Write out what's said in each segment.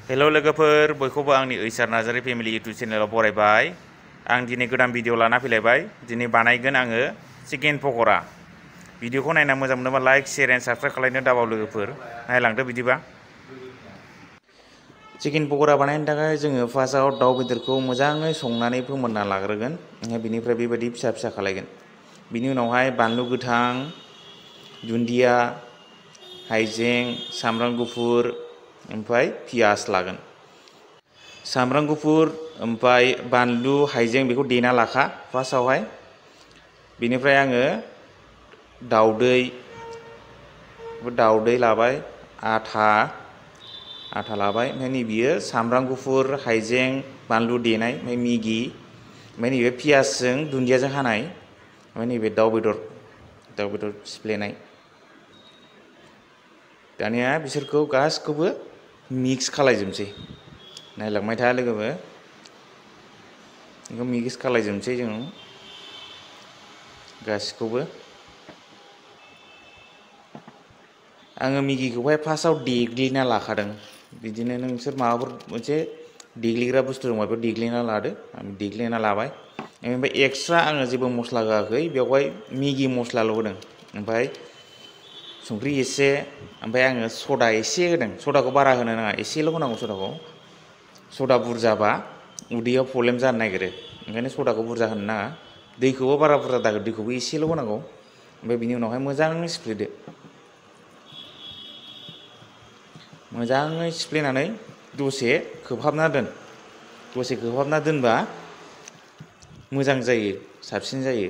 Hello लोगोफोर बयखौबो आंनि ओइसार नार्जारी फेमिलि इउटुब चेनेलाव बरायबाय। आं दिनै गोदान भिडिअ लाना फैलायबाय। दिनै बानायगोन आङो चिकेन पक'रा। भिडिअखौ नायना मोजां मोनोबा लाइक शेयार एन्ड साबस्क्राइब खालामनो दाबाव लोगोफोर। नायलांदो बिदिबा। चिकेन पक'रा बानायनो थाखाय जोङो फार्स्टआव दाउ बेदरखौ मोजाङै संनानै फोमोनना लाग्रोगोन। बिनिफ्राय बेबायदि फिसा फिसा खालायगोन। बिनि उनावहाय बानलु गोथां, दुन्दिया, हाइजें, सामब्राम गुफुर ओमफ्राय पियाज लागोन। सामब्राम गुफुर ओमफ्राय बानलु हाइजें बेखौ देना लाखा फार्स्टआवहाय। बेनिफ्राय आङो दाउदै लाबाय, आथा लाबाय। ओमफ्राय नैबेयो सामब्राम गुफुर हाइजें बानलु देनाय, ओमफ्राय मेगि, ओमफ्राय नैबे पियाजजों दुन्दियाजों हानाय, ओमफ्राय नैबे दाउ बेदर सिफ्लेनाय। दानिया बिसोरखौ गासिखौबो मिक्स खालायजोबनोसै। नायलांबाय था लोगोफोर। बेखौ मिक्स खालायजोबनोसै जों गासिखौबो। आङो मेगिखौहाय फार्स्टआव देग्लिना लाखादों। बिदिनो नोंसोर माबाफोर मोनसे देग्लिग्रा बुस्थु दंबा बेखौ देग्लिना लादो। आं देग्लिना लाबाय। ओमफ्राय एक्सट्रा आङो जेबो मस्ला होआखै, बेवहाय मेगि मस्लाल' होदों। ओमफ्राय संख्रि एसे, ओमफ्राय आङो सदा एसे होदों। सदाखौ बारा होनो नाङा, एसेल' होनांगौ सदाखौ। सदा बुरजाबा उदैयाव प्रब्लेम जानो नागिरो, ओंखायनो सदाखौ बुरजा होनो नाङा। दैखौबो बारा बुरजा दाहो, दैखौबो एसेल' होनांगौ। ओमफ्राय बिनि उनावहाय मोजाङै सिफ्लेदो। मोजाङै सिफ्लेनानै दसे खोबहाबना दोन। दसे खोबहाबना दोनबा मोजां जायो, साबसिन जायो।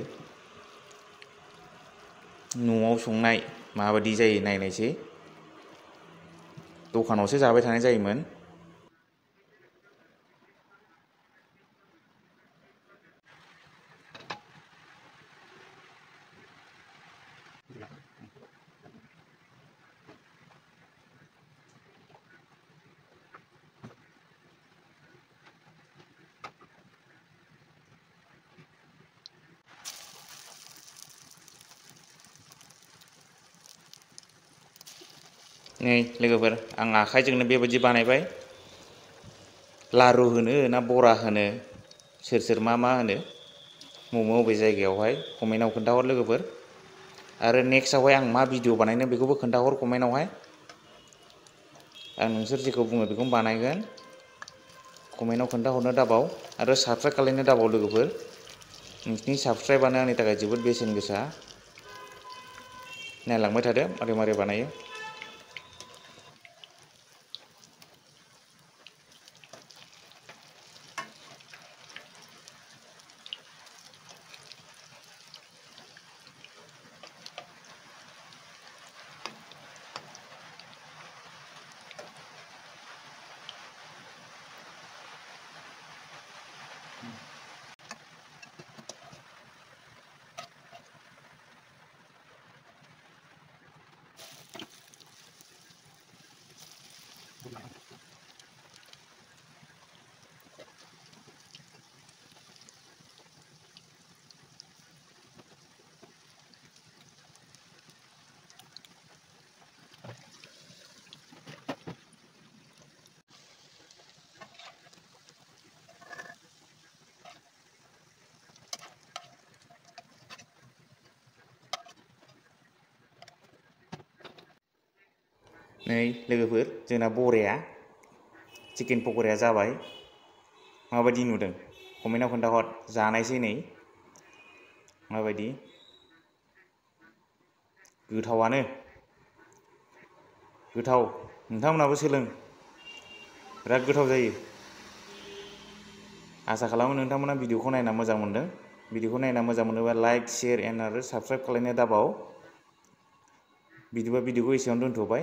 न'आव संनाय माबायदि जायो नायनायसै। दखानावसो जाबाय थानाय जायोमोन। नै लोगोफोर, आं आखाइजोंनो बेबायदि बानायबाय। लारु होनो ना बरा होनो, सोर मा होनो, बबे जायगायावहाय कमेन्टआव खोन्थाहर लोगोफोर। आरो नेक्स्टआवहाय आं मा भिडिअ बानायनो बेखौबो खोन्थाहर कमेन्टआवहाय। आं नोंसोर जेखौ बुङो बेखौनो बानायगोन। कमेन्टआव खोन्थाहरनो दाबाव। आरो साबस्क्राइब खालामनो दाबाव लोगोफोर। नोंसिनि साबस्क्राइबानो आंनि थाखाय जोबोद बेसेन गोसा। नायलांबाय थादो मारै बानायो। नै लोगोफोर, जोंना बराया चिकेन पक'राया जाबाय। माबायदि नुदों कमेन्टआव खोन्थाहर। जानायसै नै। माबायदि? गोथावानो। गोथाव। नोंथांमोनाबो सोलों, बिराद गोथाव जायो। आसा खालामो नोंथांमोना भिडिअखौ नायना मोजां मोनदों। भिडिअखौ नायना मोजां मोनोबा लाइक शेयार एन्ड आरो साबस्क्राइब खालामनो दाबाव। बिदिबा भिडिअखौ एसेयावनो दोनथ'बाय।